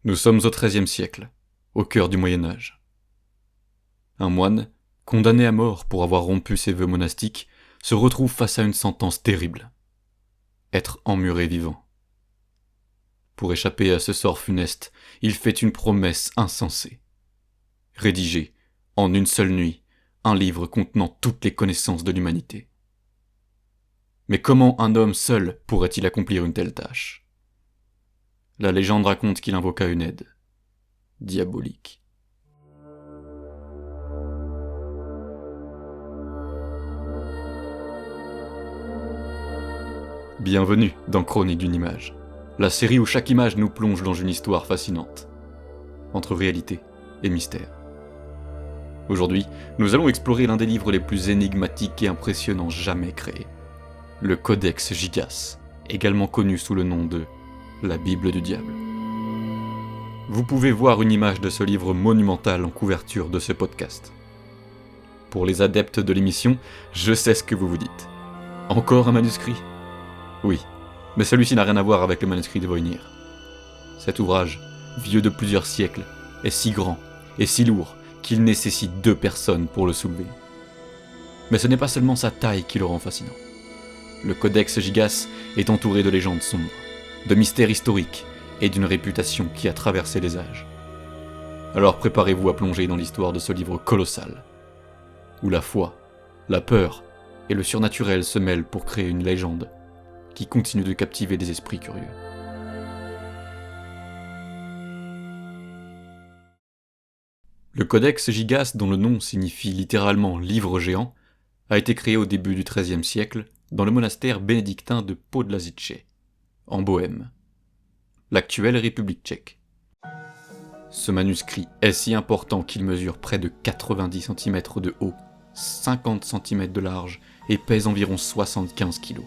Nous sommes au XIIIe siècle, au cœur du Moyen Âge. Un moine, condamné à mort pour avoir rompu ses vœux monastiques, se retrouve face à une sentence terrible. Être emmuré vivant. Pour échapper à ce sort funeste, il fait une promesse insensée. Rédiger, en une seule nuit, un livre contenant toutes les connaissances de l'humanité. Mais comment un homme seul pourrait-il accomplir une telle tâche ? La légende raconte qu'il invoqua une aide diabolique. Bienvenue dans Chronique d'une image, la série où chaque image nous plonge dans une histoire fascinante, entre réalité et mystère. Aujourd'hui, nous allons explorer l'un des livres les plus énigmatiques et impressionnants jamais créés, le Codex Gigas, également connu sous le nom de la Bible du Diable. Vous pouvez voir une image de ce livre monumental en couverture de ce podcast. Pour les adeptes de l'émission, je sais ce que vous vous dites. Encore un manuscrit ? Oui, mais celui-ci n'a rien à voir avec le manuscrit de Voynir. Cet ouvrage, vieux de plusieurs siècles, est si grand et si lourd qu'il nécessite 2 personnes pour le soulever. Mais ce n'est pas seulement sa taille qui le rend fascinant. Le Codex Gigas est entouré de légendes sombres, de mystères historiques et d'une réputation qui a traversé les âges. Alors préparez-vous à plonger dans l'histoire de ce livre colossal, où la foi, la peur et le surnaturel se mêlent pour créer une légende qui continue de captiver des esprits curieux. Le Codex Gigas, dont le nom signifie littéralement « livre géant », a été créé au début du XIIIe siècle dans le monastère bénédictin de Podlazice, en Bohême, l'actuelle République tchèque. Ce manuscrit est si important qu'il mesure près de 90 cm de haut, 50 cm de large et pèse environ 75 kg.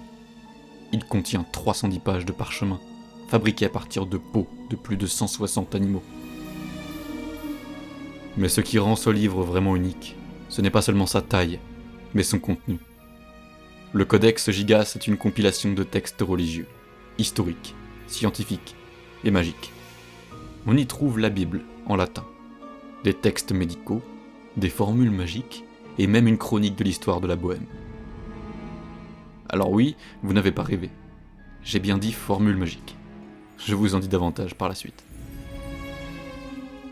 Il contient 310 pages de parchemin, fabriquées à partir de peaux de plus de 160 animaux. Mais ce qui rend ce livre vraiment unique, ce n'est pas seulement sa taille, mais son contenu. Le Codex Gigas est une compilation de textes religieux, historiques, scientifiques et magiques. On y trouve la Bible en latin, des textes médicaux, des formules magiques et même une chronique de l'histoire de la Bohême. Alors oui, vous n'avez pas rêvé. J'ai bien dit formule magique. Je vous en dis davantage par la suite.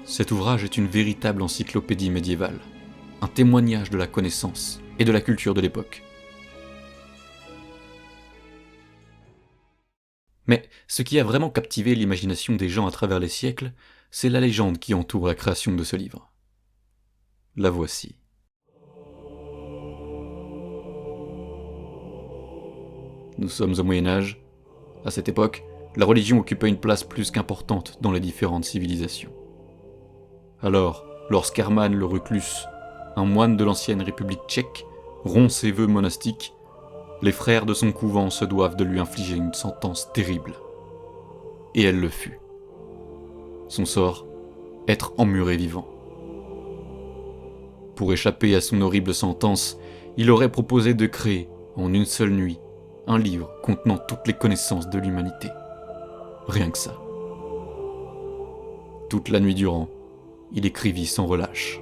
Cet ouvrage est une véritable encyclopédie médiévale, un témoignage de la connaissance et de la culture de l'époque. Mais ce qui a vraiment captivé l'imagination des gens à travers les siècles, c'est la légende qui entoure la création de ce livre. La voici. Nous sommes au Moyen Âge. À cette époque, la religion occupait une place plus qu'importante dans les différentes civilisations. Alors, lorsqu'Hermann le Reclus, un moine de l'ancienne République tchèque, rompt ses vœux monastiques, les frères de son couvent se doivent de lui infliger une sentence terrible. Et elle le fut. Son sort, être emmuré vivant. Pour échapper à son horrible sentence, il aurait proposé de créer, en une seule nuit, un livre contenant toutes les connaissances de l'humanité. Rien que ça. Toute la nuit durant, il écrivit sans relâche.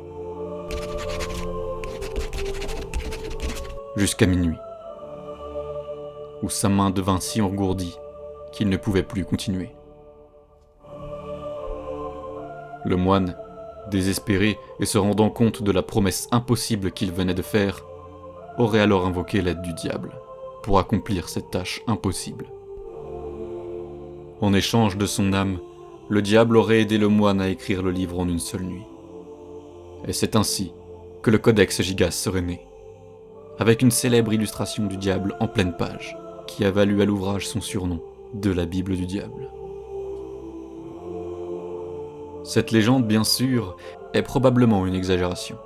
Jusqu'à minuit, où sa main devint si engourdie qu'il ne pouvait plus continuer. Le moine, désespéré et se rendant compte de la promesse impossible qu'il venait de faire, aurait alors invoqué l'aide du diable pour accomplir cette tâche impossible. En échange de son âme, le diable aurait aidé le moine à écrire le livre en une seule nuit. Et c'est ainsi que le Codex Gigas serait né, avec une célèbre illustration du diable en pleine page, qui a valu à l'ouvrage son surnom de la Bible du Diable. Cette légende, bien sûr, est probablement une exagération,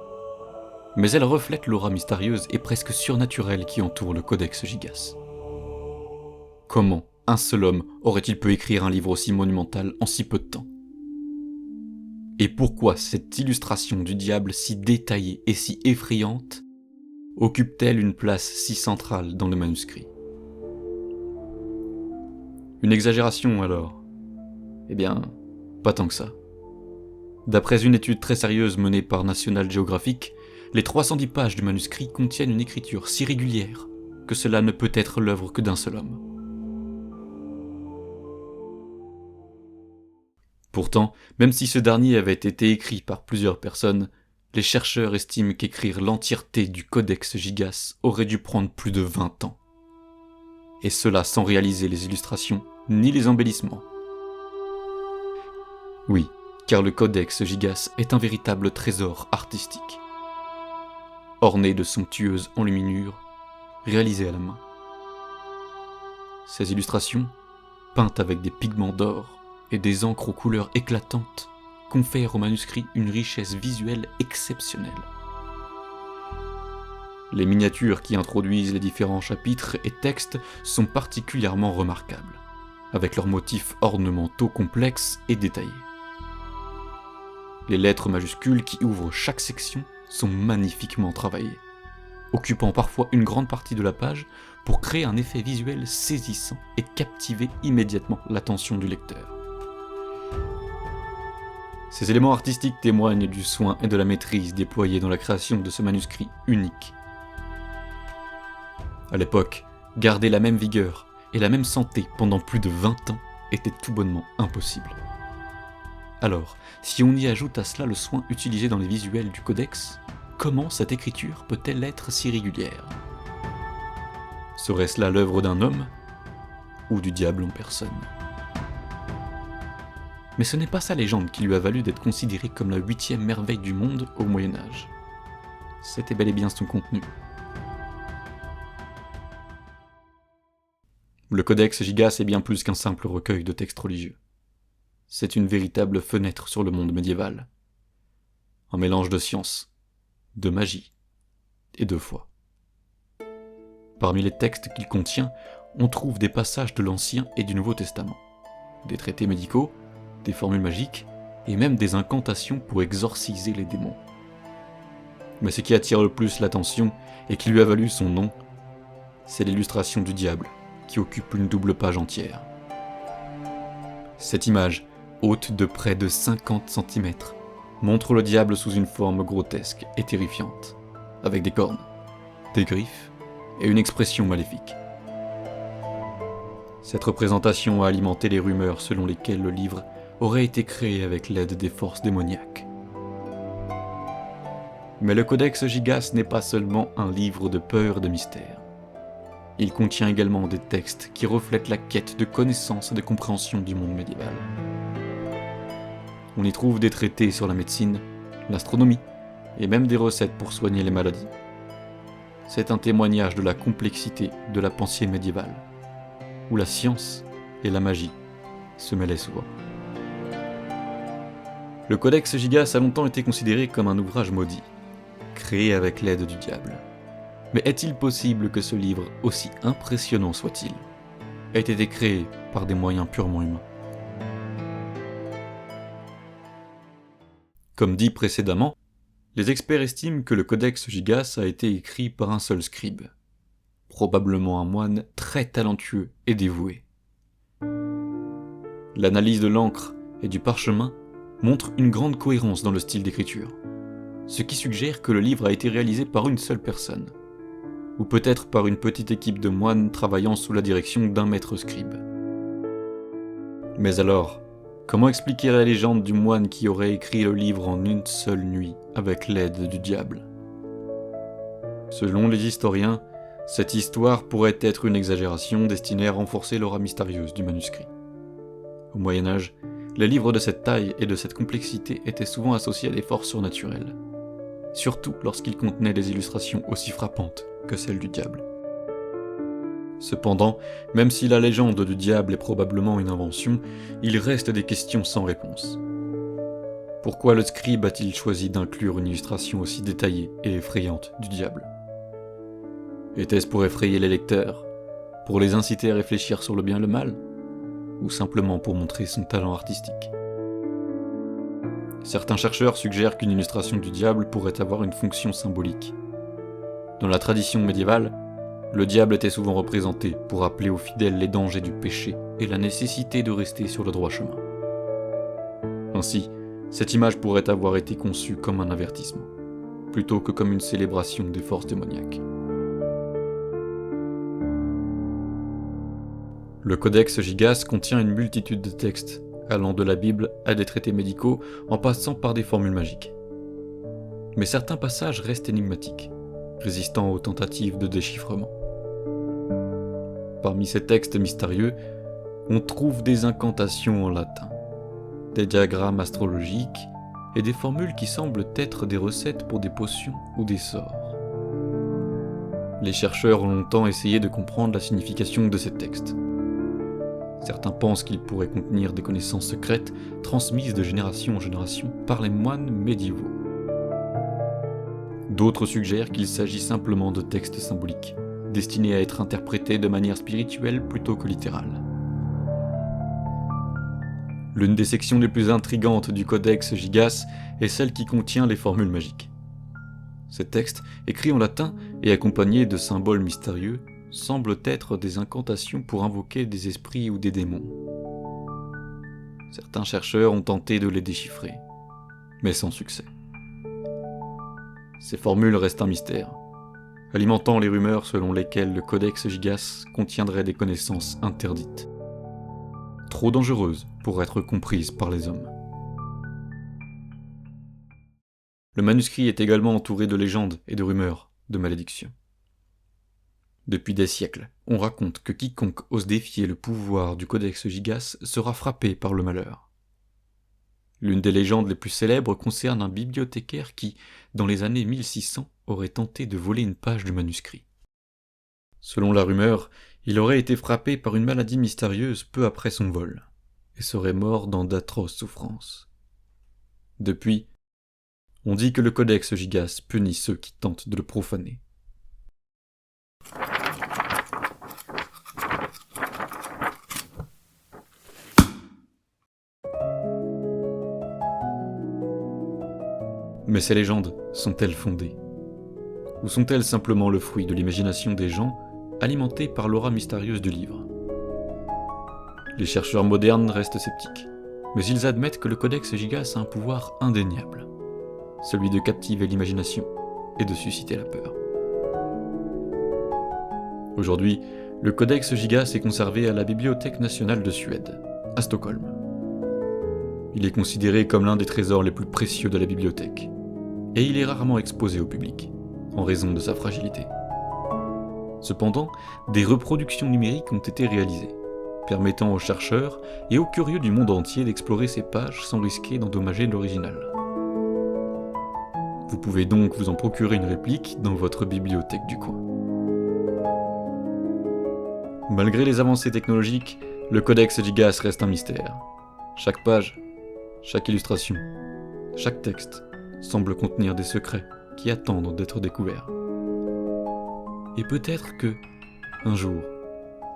mais elle reflète l'aura mystérieuse et presque surnaturelle qui entoure le Codex Gigas. Comment un seul homme aurait-il pu écrire un livre aussi monumental en si peu de temps ? Et pourquoi cette illustration du diable si détaillée et si effrayante occupe-t-elle une place si centrale dans le manuscrit ? Une exagération alors ? Eh bien, Pas tant que ça. D'après une étude très sérieuse menée par National Geographic, les 310 pages du manuscrit contiennent une écriture si régulière que cela ne peut être l'œuvre que d'un seul homme. Pourtant, même si ce dernier avait été écrit par plusieurs personnes, les chercheurs estiment qu'écrire l'entièreté du Codex Gigas aurait dû prendre plus de 20 ans. Et cela sans réaliser les illustrations ni les embellissements. Oui, car le Codex Gigas est un véritable trésor artistique. Orné de somptueuses enluminures, réalisées à la main. Ces illustrations, peintes avec des pigments d'or et des encres aux couleurs éclatantes, confèrent au manuscrit une richesse visuelle exceptionnelle. Les miniatures qui introduisent les différents chapitres et textes sont particulièrement remarquables, avec leurs motifs ornementaux complexes et détaillés. Les lettres majuscules qui ouvrent chaque section sont magnifiquement travaillées, occupant parfois une grande partie de la page pour créer un effet visuel saisissant et captiver immédiatement l'attention du lecteur. Ces éléments artistiques témoignent du soin et de la maîtrise déployés dans la création de ce manuscrit unique. À l'époque, garder la même vigueur et la même santé pendant plus de 20 ans était tout bonnement impossible. Alors, si on y ajoute à cela le soin utilisé dans les visuels du codex, comment cette écriture peut-elle être si régulière ? Serait-ce là l'œuvre d'un homme ou du diable en personne ? Mais ce n'est pas sa légende qui lui a valu d'être considérée comme la 8e merveille du monde au Moyen-Âge. C'était bel et bien son contenu. Le Codex Gigas est bien plus qu'un simple recueil de textes religieux. C'est une véritable fenêtre sur le monde médiéval. Un mélange de science, de magie et de foi. Parmi les textes qu'il contient, on trouve des passages de l'Ancien et du Nouveau Testament, des traités médicaux, des formules magiques et même des incantations pour exorciser les démons. Mais ce qui attire le plus l'attention et qui lui a valu son nom, c'est l'illustration du diable qui occupe une double page entière. Cette image, haute de près de 50 cm, montre le diable sous une forme grotesque et terrifiante, avec des cornes, des griffes et une expression maléfique. Cette représentation a alimenté les rumeurs selon lesquelles le livre aurait été créé avec l'aide des forces démoniaques. Mais le Codex Gigas n'est pas seulement un livre de peur et de mystère. Il contient également des textes qui reflètent la quête de connaissance et de compréhension du monde médiéval. On y trouve des traités sur la médecine, l'astronomie, et même des recettes pour soigner les maladies. C'est un témoignage de la complexité de la pensée médiévale, où la science et la magie se mêlaient souvent. Le Codex Gigas a longtemps été considéré comme un ouvrage maudit, créé avec l'aide du diable. Mais est-il possible que ce livre, aussi impressionnant soit-il, ait été créé par des moyens purement humains ? Comme dit précédemment, les experts estiment que le Codex Gigas a été écrit par un seul scribe, probablement un moine très talentueux et dévoué. L'analyse de l'encre et du parchemin montre une grande cohérence dans le style d'écriture, ce qui suggère que le livre a été réalisé par une seule personne, ou peut-être par une petite équipe de moines travaillant sous la direction d'un maître scribe. Mais alors, comment expliquer la légende du moine qui aurait écrit le livre en une seule nuit avec l'aide du diable ? Selon les historiens, cette histoire pourrait être une exagération destinée à renforcer l'aura mystérieuse du manuscrit. Au Moyen-Âge, les livres de cette taille et de cette complexité étaient souvent associés à des forces surnaturelles, surtout lorsqu'ils contenaient des illustrations aussi frappantes que celles du diable. Cependant, même si la légende du diable est probablement une invention, il reste des questions sans réponse. Pourquoi le scribe a-t-il choisi d'inclure une illustration aussi détaillée et effrayante du diable ? Était-ce pour effrayer les lecteurs, pour les inciter à réfléchir sur le bien et le mal, ou simplement pour montrer son talent artistique ? Certains chercheurs suggèrent qu'une illustration du diable pourrait avoir une fonction symbolique. Dans la tradition médiévale, le diable était souvent représenté pour rappeler aux fidèles les dangers du péché et la nécessité de rester sur le droit chemin. Ainsi, cette image pourrait avoir été conçue comme un avertissement, plutôt que comme une célébration des forces démoniaques. Le Codex Gigas contient une multitude de textes, allant de la Bible à des traités médicaux en passant par des formules magiques. Mais certains passages restent énigmatiques, résistant aux tentatives de déchiffrement. Parmi ces textes mystérieux, on trouve des incantations en latin, des diagrammes astrologiques et des formules qui semblent être des recettes pour des potions ou des sorts. Les chercheurs ont longtemps essayé de comprendre la signification de ces textes. Certains pensent qu'ils pourraient contenir des connaissances secrètes transmises de génération en génération par les moines médiévaux. D'autres suggèrent qu'il s'agit simplement de textes symboliques, destinés à être interprétés de manière spirituelle plutôt que littérale. L'une des sections les plus intrigantes du Codex Gigas est celle qui contient les formules magiques. Ces textes, écrits en latin et accompagnés de symboles mystérieux, semblent être des incantations pour invoquer des esprits ou des démons. Certains chercheurs ont tenté de les déchiffrer, mais sans succès. Ces formules restent un mystère, alimentant les rumeurs selon lesquelles le Codex Gigas contiendrait des connaissances interdites, trop dangereuses pour être comprises par les hommes. Le manuscrit est également entouré de légendes et de rumeurs de malédiction. Depuis des siècles, on raconte que quiconque ose défier le pouvoir du Codex Gigas sera frappé par le malheur. L'une des légendes les plus célèbres concerne un bibliothécaire qui, dans les années 1600, aurait tenté de voler une page du manuscrit. Selon la rumeur, il aurait été frappé par une maladie mystérieuse peu après son vol, et serait mort dans d'atroces souffrances. Depuis, on dit que le Codex Gigas punit ceux qui tentent de le profaner. Mais ces légendes sont-elles fondées? Ou sont-elles simplement le fruit de l'imagination des gens, alimentée par l'aura mystérieuse du livre? Les chercheurs modernes restent sceptiques, mais ils admettent que le Codex Gigas a un pouvoir indéniable, celui de captiver l'imagination et de susciter la peur. Aujourd'hui, le Codex Gigas est conservé à la Bibliothèque nationale de Suède, à Stockholm. Il est considéré comme l'un des trésors les plus précieux de la bibliothèque, et il est rarement exposé au public, en raison de sa fragilité. Cependant, des reproductions numériques ont été réalisées, permettant aux chercheurs et aux curieux du monde entier d'explorer ces pages sans risquer d'endommager l'original. Vous pouvez donc vous en procurer une réplique dans votre bibliothèque du coin. Malgré les avancées technologiques, le Codex Gigas reste un mystère. Chaque page, chaque illustration, chaque texte semble contenir des secrets qui attendent d'être découverts. Et peut-être que, un jour,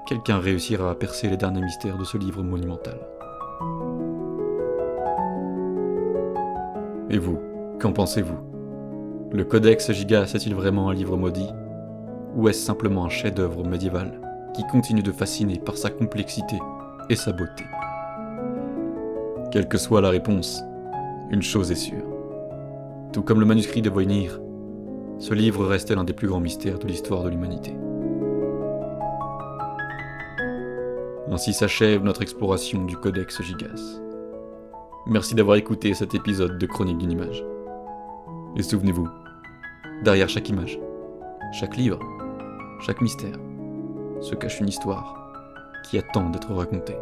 quelqu'un réussira à percer les derniers mystères de ce livre monumental. Et vous, qu'en pensez-vous? Le Codex Gigas est-il vraiment un livre maudit? Ou est-ce simplement un chef-d'œuvre médiéval qui continue de fasciner par sa complexité et sa beauté? Quelle que soit la réponse, une chose est sûre. Tout comme le manuscrit de Voynir, ce livre reste l'un des plus grands mystères de l'histoire de l'humanité. Ainsi s'achève notre exploration du Codex Gigas. Merci d'avoir écouté cet épisode de Chronique d'une image. Et souvenez-vous, derrière chaque image, chaque livre, chaque mystère, se cache une histoire qui attend d'être racontée.